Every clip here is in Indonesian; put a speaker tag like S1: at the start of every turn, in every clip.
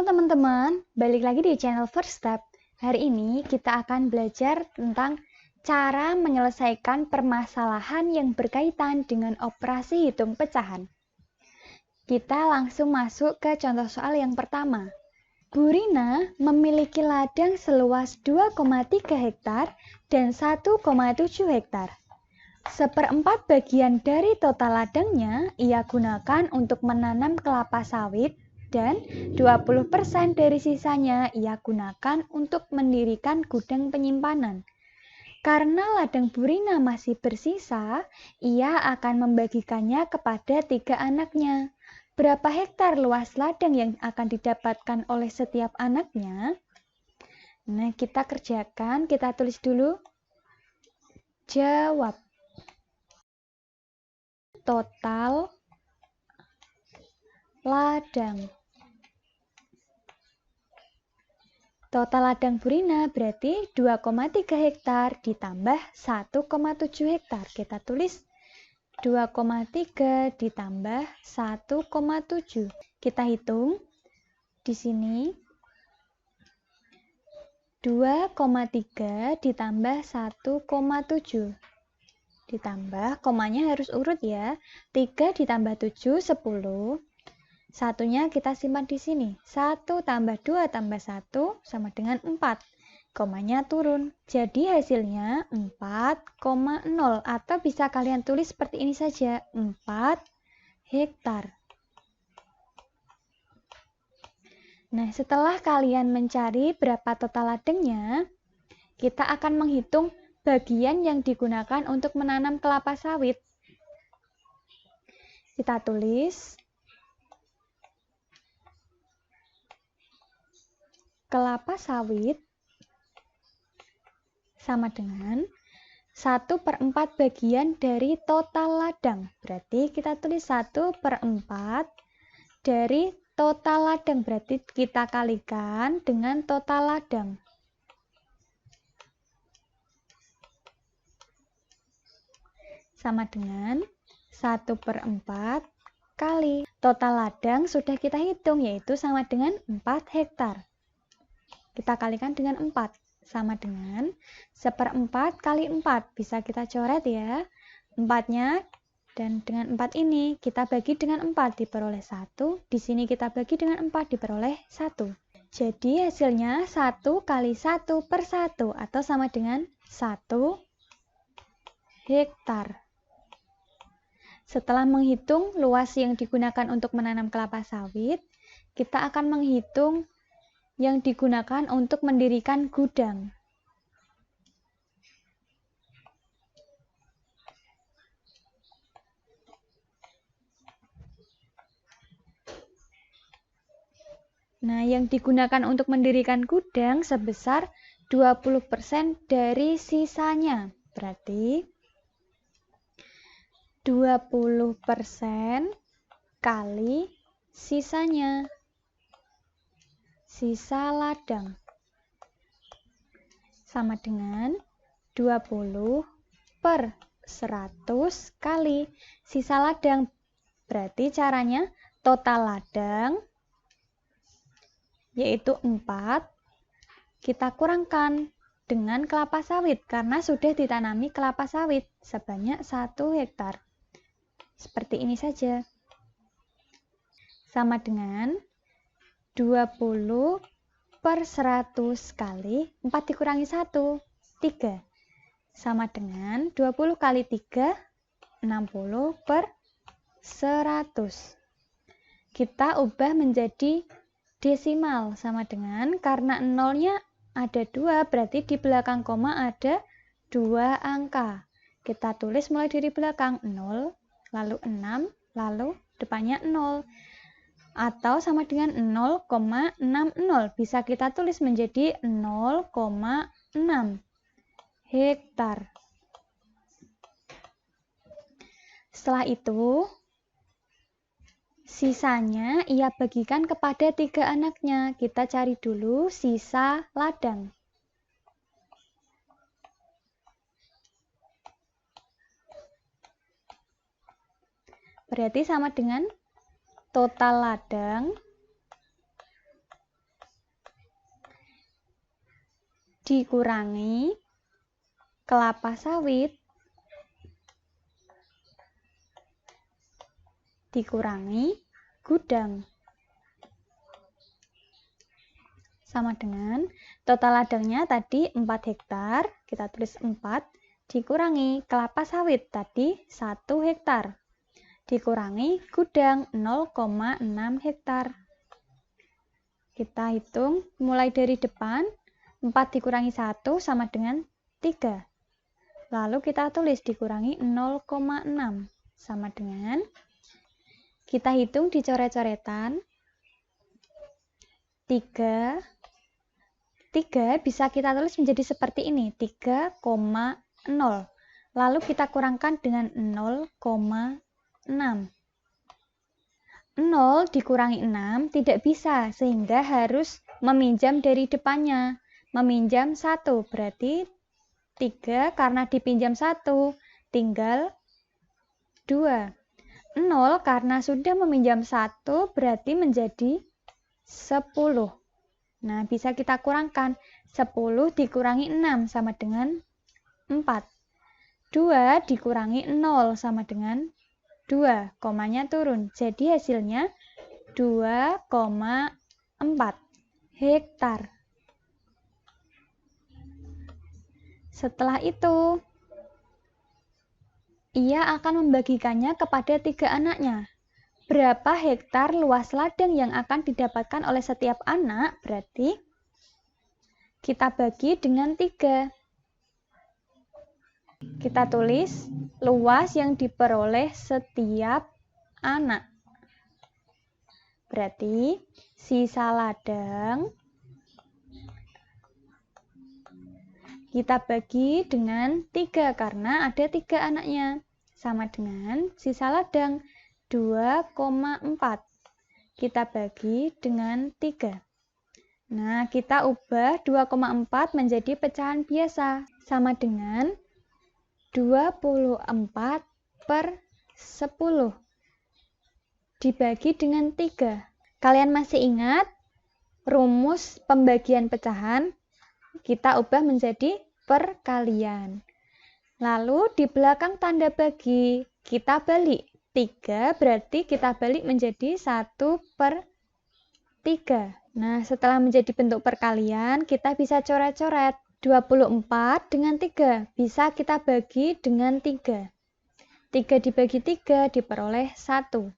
S1: Halo teman-teman, balik lagi di channel First Step. Hari ini kita akan belajar tentang cara menyelesaikan permasalahan yang berkaitan dengan operasi hitung pecahan. Kita langsung masuk ke contoh soal yang pertama. Bu Rina memiliki ladang seluas 2,3 hektar dan 1,7 hektar. Seperempat bagian dari total ladangnya ia gunakan untuk menanam kelapa sawit dan 20% dari sisanya ia gunakan untuk mendirikan gudang penyimpanan. Karena ladang Bu Rina masih bersisa, ia akan membagikannya kepada 3 anaknya. Berapa hektar luas ladang yang akan didapatkan oleh setiap anaknya? Nah, kita kerjakan, kita tulis dulu. Jawab. Total ladang. Total ladang Bu Rina berarti 2,3 hektar ditambah 1,7 hektar. Kita tulis 2,3 ditambah 1,7. Kita hitung di sini 2,3 ditambah 1,7. Ditambah, komanya harus urut ya. 3 ditambah 7, 10. Satunya kita simpan di sini. 1 tambah 2 tambah 1 sama dengan 4. Komanya turun. Jadi hasilnya 4,0 atau bisa kalian tulis seperti ini saja. 4 hektar. Nah, setelah kalian mencari berapa total ladangnya, kita akan menghitung bagian yang digunakan untuk menanam kelapa sawit. Kita tulis kelapa sawit sama dengan 1/4 bagian dari total ladang. Berarti kita tulis 1/4 dari total ladang. Berarti kita kalikan dengan total ladang. Sama dengan 1/4 kali total ladang sudah kita hitung, yaitu sama dengan 4 hektar. Kita kalikan dengan 4, sama dengan 1/4 kali 4. Bisa kita coret ya. 4-nya, dan dengan 4 ini kita bagi dengan 4 diperoleh 1. Di sini kita bagi dengan 4 diperoleh 1. Jadi hasilnya 1 kali 1/1 atau sama dengan 1 hektar. Setelah menghitung luas yang digunakan untuk menanam kelapa sawit, kita akan menghitung yang digunakan untuk mendirikan gudang. Nah, yang digunakan untuk mendirikan gudang sebesar 20% dari sisanya. Berarti 20% kali sisanya. Sisa ladang sama dengan 20/100 kali sisa ladang. Berarti caranya total ladang yaitu 4 kita kurangkan dengan kelapa sawit karena sudah ditanami kelapa sawit sebanyak 1 hektar. Seperti ini saja. Sama dengan 20/100 kali 4 dikurangi 1, 3. Sama dengan 20 kali 3, 60/100. Kita ubah menjadi desimal sama dengan, karena nolnya ada 2, berarti di belakang koma ada 2 angka. Kita tulis mulai dari belakang 0, lalu 6, lalu depannya 0. Atau sama dengan 0,60. Bisa kita tulis menjadi 0,6 hektar. Setelah itu, sisanya ia bagikan kepada 3 anaknya. Kita cari dulu sisa ladang. Berarti sama dengan total ladang dikurangi kelapa sawit dikurangi gudang. Sama dengan total ladangnya tadi 4 hektar, kita tulis 4, dikurangi kelapa sawit tadi 1 hektar, dikurangi gudang 0,6 hektar. Kita hitung mulai dari depan, 4 dikurangi 1 sama dengan 3. Lalu kita tulis dikurangi 0,6 sama dengan, kita hitung di coret-coretan, 3 bisa kita tulis menjadi seperti ini, 3,0. Lalu kita kurangkan dengan 0,6. 0 dikurangi 6 tidak bisa, sehingga harus meminjam dari depannya. Meminjam 1, berarti 3 karena dipinjam 1, tinggal 2. 0 karena sudah meminjam 1, berarti menjadi 10. Nah, bisa kita kurangkan. 10 dikurangi 6 sama dengan 4. 2 dikurangi 0 sama dengan 2. Komanya turun. Jadi hasilnya 2,4 hektar. Setelah itu, ia akan membagikannya kepada 3 anaknya. Berapa hektar luas ladang yang akan didapatkan oleh setiap anak, berarti kita bagi dengan 3. Kita tulis luas yang diperoleh setiap anak. Berarti sisa ladang kita bagi dengan 3 karena ada 3 anaknya. Sama dengan sisa ladang 2,4. Kita bagi dengan 3. Nah, kita ubah 2,4 menjadi pecahan biasa. Sama dengan 24 per 10. Dibagi dengan 3. Kalian masih ingat rumus pembagian pecahan? Kita ubah menjadi perkalian. Lalu di belakang tanda bagi, kita balik. 3 berarti kita balik menjadi 1 per 3. Nah, setelah menjadi bentuk perkalian, kita bisa coret-coret. 24 dengan 3 bisa kita bagi dengan 3. 3 dibagi 3 diperoleh 1.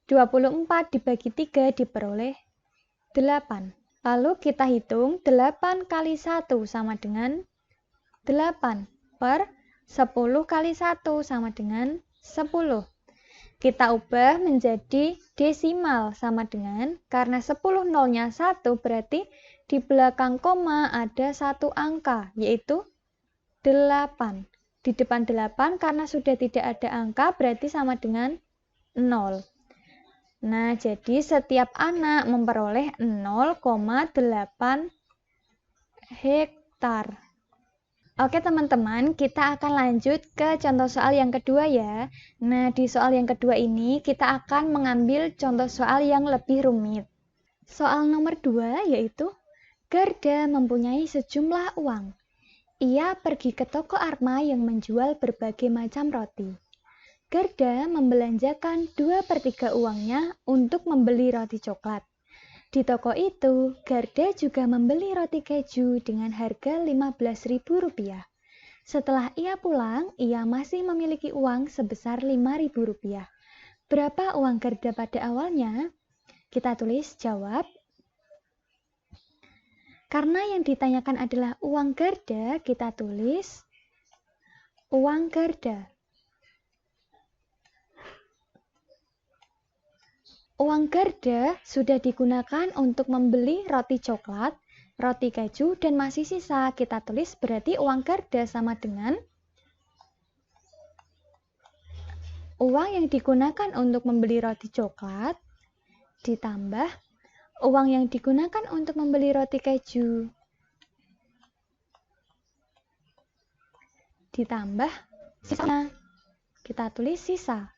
S1: 24 dibagi 3 diperoleh 8. Lalu kita hitung 8 kali 1 sama dengan 8 per 10 kali 1 sama dengan 10. Kita ubah menjadi desimal sama dengan, karena 10 nolnya 1 berarti di belakang koma ada 1 angka, yaitu 8. Di depan 8 karena sudah tidak ada angka berarti sama dengan 0. Nah, jadi setiap anak memperoleh 0,8 hektar. Oke teman-teman, kita akan lanjut ke contoh soal yang kedua ya. Nah, di soal yang kedua ini kita akan mengambil contoh soal yang lebih rumit. Soal nomor 2 yaitu, Gerda mempunyai sejumlah uang. Ia pergi ke toko Arma yang menjual berbagai macam roti. Gerda membelanjakan 2/3 uangnya untuk membeli roti coklat. Di toko itu, Gerda juga membeli roti keju dengan harga Rp15.000. Setelah ia pulang, ia masih memiliki uang sebesar Rp5.000. Berapa uang Gerda pada awalnya? Kita tulis jawab. Karena yang ditanyakan adalah uang Gerda, kita tulis uang Gerda. Uang Gerda sudah digunakan untuk membeli roti coklat, roti keju, dan masih sisa. Kita tulis berarti uang Gerda sama dengan uang yang digunakan untuk membeli roti coklat ditambah uang yang digunakan untuk membeli roti keju ditambah sisa. Kita tulis sisa.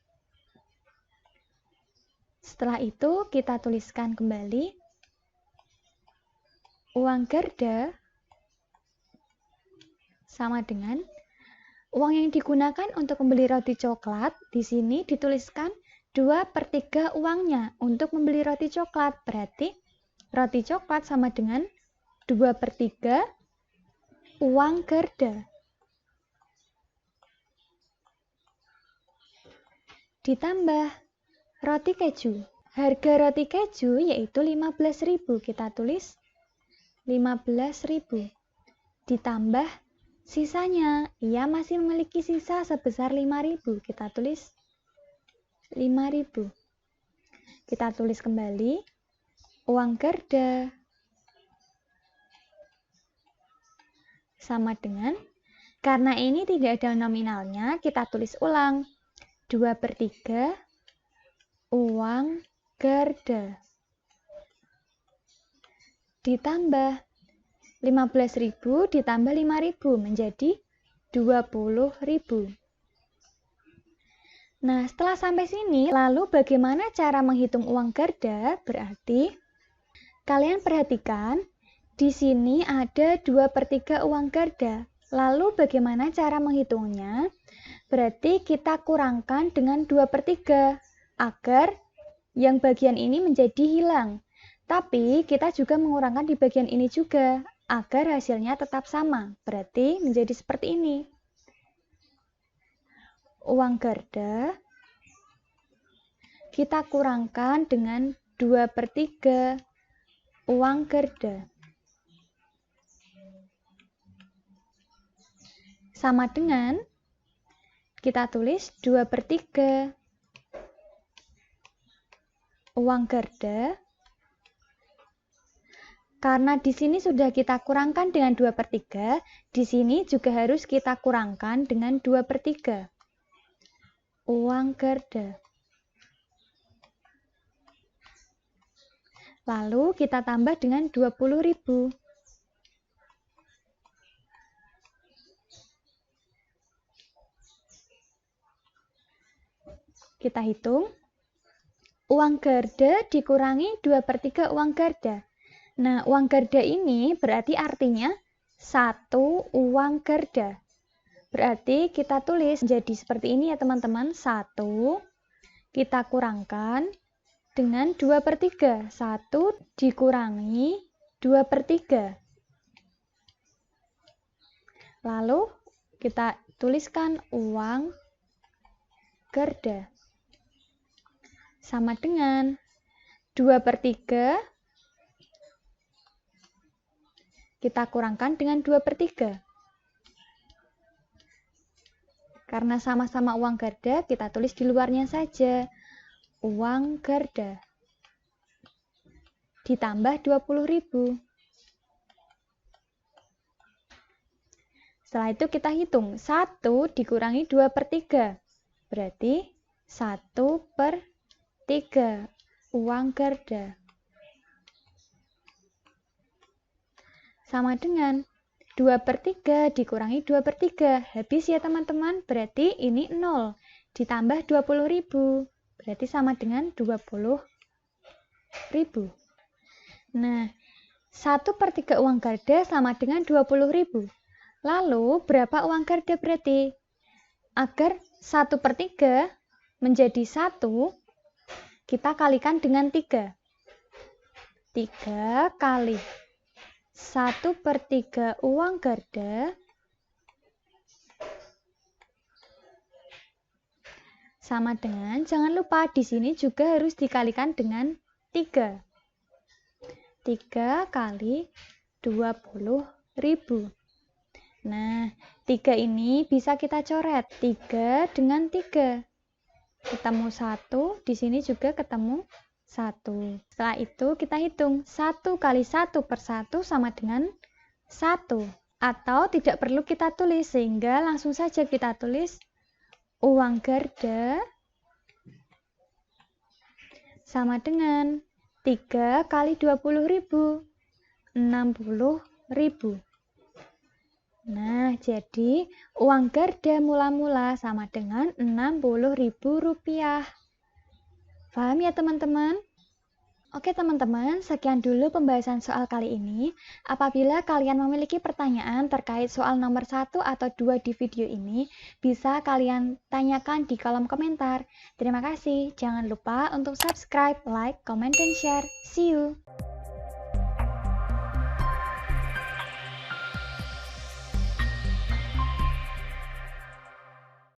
S1: Setelah itu, kita tuliskan kembali uang Gerda sama dengan uang yang digunakan untuk membeli roti coklat. Di sini dituliskan 2/3 uangnya untuk membeli roti coklat. Berarti roti coklat sama dengan 2/3 uang Gerda. Ditambah roti keju. Harga roti keju yaitu 15.000. Kita tulis 15.000. Ditambah sisanya, ia masih memiliki sisa sebesar 5.000. Kita tulis 5.000. Kita tulis kembali uang Gerda sama dengan, karena ini tidak ada nominalnya, kita tulis ulang 2/3 uang Gerda. Ditambah 15.000 ditambah 5.000 menjadi 20.000. Nah, setelah sampai sini, lalu bagaimana cara menghitung uang Gerda? Berarti kalian perhatikan, di sini ada 2/3 uang Gerda. Lalu bagaimana cara menghitungnya? Berarti kita kurangkan dengan 2/3 agar yang bagian ini menjadi hilang. Tapi kita juga mengurangkan di bagian ini juga agar hasilnya tetap sama. Berarti menjadi seperti ini. Uang Gerda kita kurangkan dengan 2/3 uang Gerda. Sama dengan, kita tulis 2/3 uang Gerda. Karena di sini sudah kita kurangkan dengan 2/3, di sini juga harus kita kurangkan dengan 2/3 uang Gerda. Lalu kita tambah dengan 20.000. Kita hitung. Uang Gerda dikurangi 2/3 uang Gerda. Nah, uang Gerda ini berarti artinya 1 uang Gerda. Berarti kita tulis jadi seperti ini ya teman-teman. 1 kita kurangkan dengan 2/3. 1 dikurangi 2/3. Lalu kita tuliskan uang Gerda. Sama dengan 2/3 kita kurangkan dengan 2/3. Karena sama-sama uang Gerda, kita tulis di luarnya saja. Uang Gerda. Ditambah 20.000. Setelah itu kita hitung. 1 dikurangi 2/3. Berarti 1/3 uang Gerda. Sama dengan 2/3 dikurangi 2/3. Habis ya teman-teman. Berarti ini 0. Ditambah 20.000. Berarti sama dengan 20.000. Nah, 1/3 uang Gerda sama dengan 20.000. Lalu, berapa uang Gerda berarti? Agar 1/3 menjadi 1, kita kalikan dengan 3. 3 kali 1/3 uang Gerda sama dengan, jangan lupa di sini juga harus dikalikan dengan 3. 3 kali 20.000. Nah, 3 ini bisa kita coret. 3 dengan 3. Ketemu 1, di sini juga ketemu 1. Setelah itu kita hitung. 1 kali 1/1 sama dengan 1. Atau tidak perlu kita tulis, sehingga langsung saja kita tulis uang Gerda sama dengan 3 kali 20.000. 60.000. Nah, jadi uang Gerda mula-mula sama dengan Rp60.000. Paham ya teman-teman? Oke teman-teman, sekian dulu pembahasan soal kali ini. Apabila kalian memiliki pertanyaan terkait soal nomor 1 atau 2 di video ini, bisa kalian tanyakan di kolom komentar. Terima kasih, jangan lupa untuk subscribe, like, comment, dan share. See you!